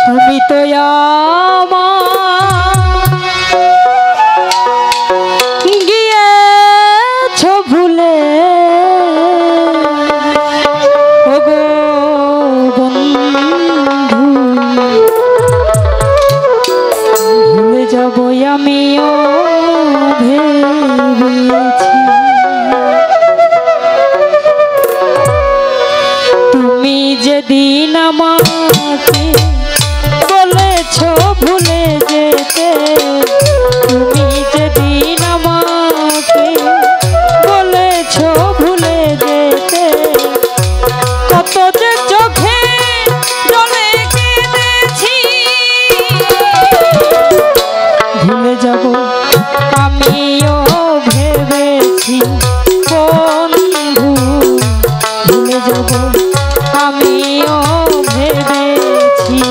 তুমি তো গিয়েছো ভুলে ওগো বন্ধু, ভুলে যাব আমিও ভেবেছি। তুমি যেদিন আমাকে বলেছো ভুলে যেতে, তুমি যেদিন আমাকে বলেছো ভুলে যেতে, কত যে চোখে জলে কেঁদেছি। ভুলে যাব আমিও ভেবেছি বন্ধু, ভুলে যাব আমিও ভেবেছি।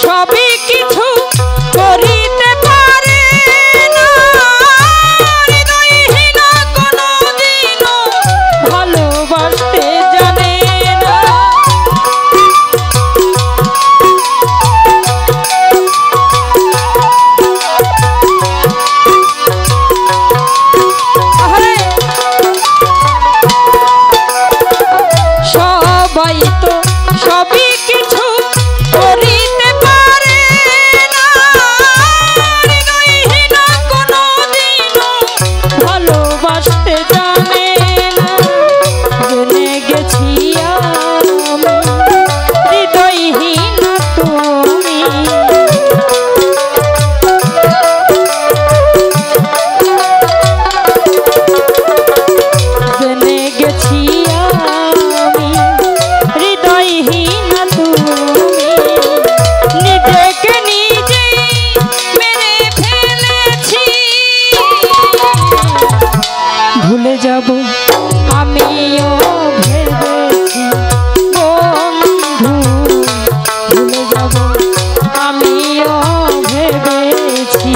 সবই কিছু করিতে পারে না, হৃদয়হীন কোনদিনও ভালোবাসতে জানে না। সবাই তো সবই কিছু করিতে পারে না, হৃদয়হীন কোনদিনও ভালোবাসতে জানে না। জেনে গেছি আমি হৃদয়হীন তুমি, জেনে গেছি আমি হৃদয়হীন তুমি, নিজেকে নিজেই মেরে ফেলেছি। ভুলে যাব আমিও ভেবেছি বন্ধু, ভুলে যাব আমিও ভেবেছি।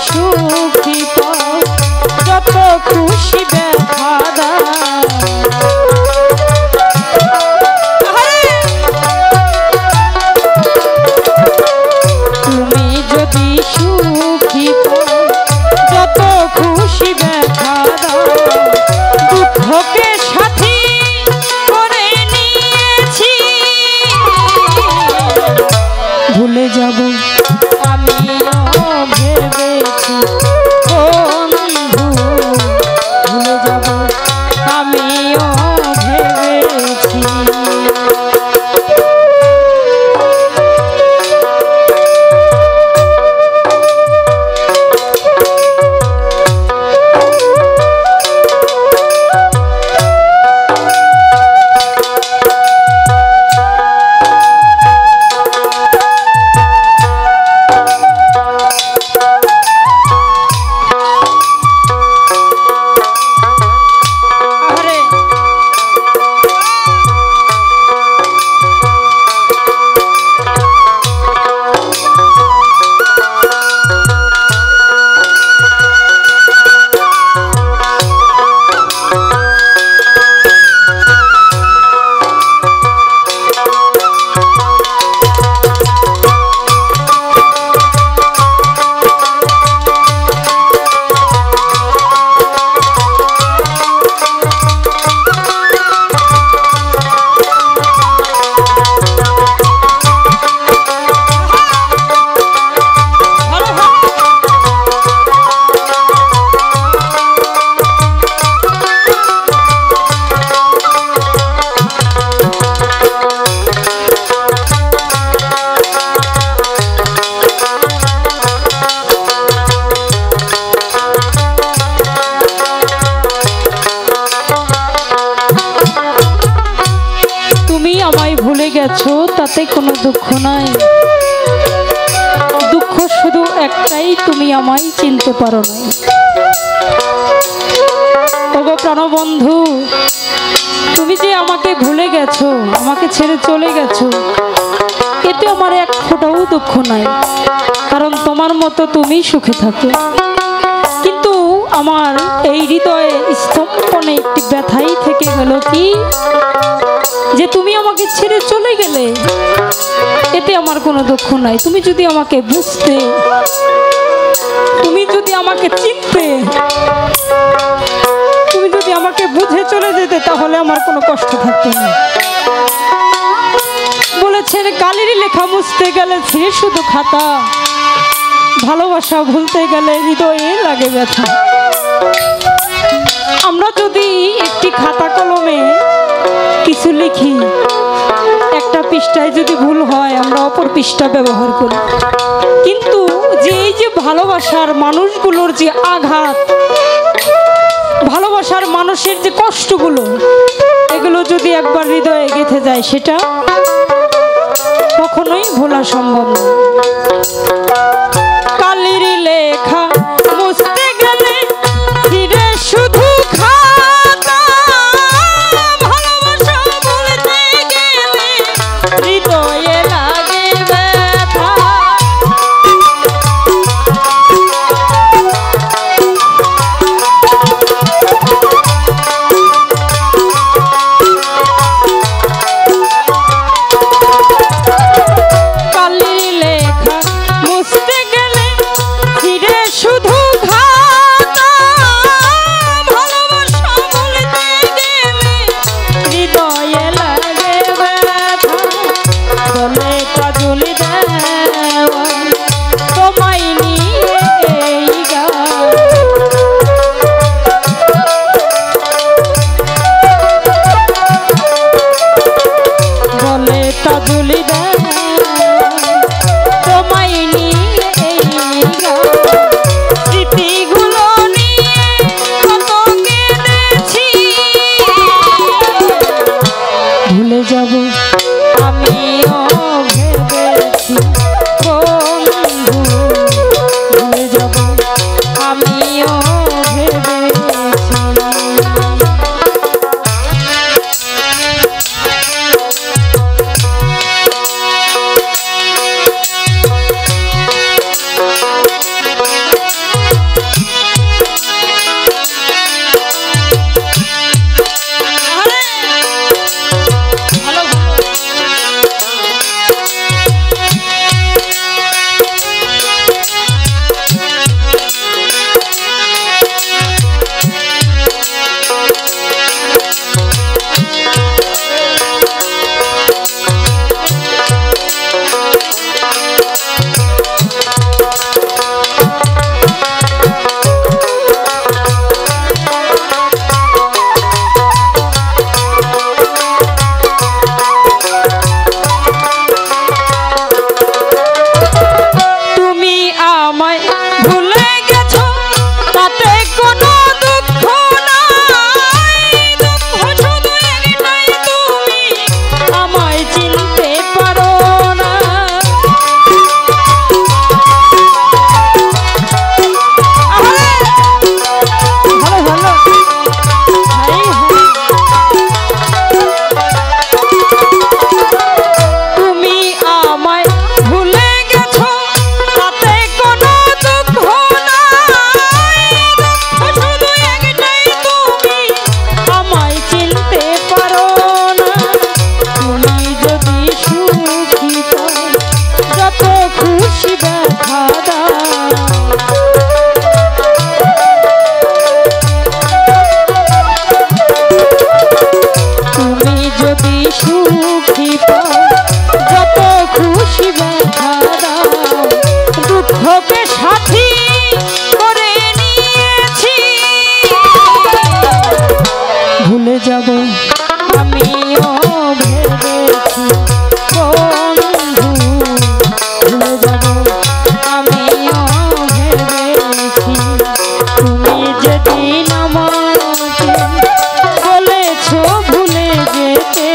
সুখী পাও যত খুশি ব্যথা দাও তুমি যদি সুখী পাও যত খুশি ব্যথা দাও দুঃখকে সাথী করে নিয়েছি ভুলে যাব আমিও ভেবেছি বন্ধু ভুলে যাব আমিও ভেবেছি গেছো তাতে কোনো দুঃখ নাই দুঃখ শুধু একটাই তুমি আমায় চিনতে পারো না ওগো প্রাণবন্ধু তুমি যে আমাকে ভুলে গেছো আমাকে ছেড়ে চলে গেছো এতে আমার এক ফোঁটাও দুঃখ নাই কারণ তোমার মতো তুমি সুখে থাকো কিন্তু আমার এই হৃদয়ে স্তম্ভনে একটি ব্যথাই থেকে গেল কি যে তুমি আমাকে ছেড়ে চলে গেলে এতে আমার কোনো দুঃখ নাই তুমি যদি আমাকে বুঝতে তুমি যদি আমাকে চিনতে তুমি যদি আমাকে বুঝে চলে যেতে তাহলে আমার কোনো কষ্ট থাকতো না বলেছেন কালির লেখা মুছতে গেলে ছিঁড়ে শুধু খাতা ভালোবাসা ভুলতে গেলে হৃদয়ে লাগে ব্যথা আমরা যদি একটি খাতা কলমে কিছু লিখি একটা পৃষ্ঠায় যদি ভুল হয় আমরা অপর পৃষ্ঠা ব্যবহার করি কিন্তু যে এই যে ভালোবাসার মানুষগুলোর যে আঘাত ভালোবাসার মানুষের যে কষ্টগুলো এগুলো যদি একবার হৃদয়ে গেঁথে যায় সেটা কখনোই ভোলা সম্ভব না কালির লেখা মুছতে গেলে ছিঁড়ে শুধু খাতা ভালোবাসা ভুলতে গেলে হৃদয়ে লাগে ব্যথা কালির লেখা মুছতে গেলে ছিঁড়ে শুধু খাতা ভালোবাসা ভুলতে গেলে হৃদয়ে লাগে ব্যথা বলে কাজলি দেওয়া তোমায় নিয়ে এই গান বলে কাজলি দেওয়া তোমায় নিয়ে এই গান স্মৃতিগুলো নিয়ে কত কেঁদেছি ভুলে যাব আমিও ভেবেছি বন্ধু ভুলে যাব আমিও ভেবেছি ভুলে গেছো তাতে কোনো দুঃখ নাই, দুঃখ শুধু একটাই তুমি আমায় চিনতে পারো না। ভালো ভালো তুমি আমায় ভুলে গেছো তাতে কোনো দুঃখ নাই, দুঃখ শুধু একটাই তুমি আমায় চিনতে পারো না। তুমি যদি সুখী পাও যত খুশি দেখা দাও, তুমি যদি সুখী পাও যত খুশি ব্যথা দাও, দুঃখকে সাথী করে নিয়েছি, ভুলে যাব আমিও ভেবেছি বন্ধু, ভুলে যাব আমিও ভেবেছি। তুমি যেদিন আমাকে বলেছো ভুলে যেতে,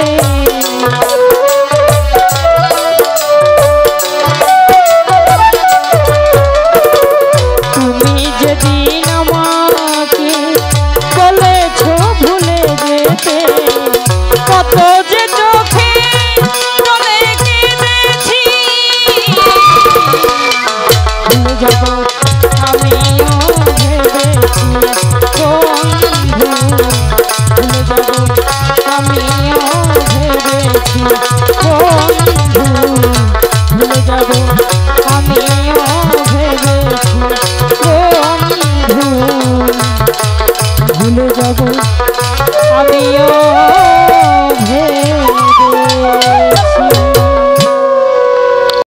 তুমি যেদিন আমাকে বলেছো ভুলে যেতে, কত যে চোখে জলে কেঁদেছি, ভুলে যাব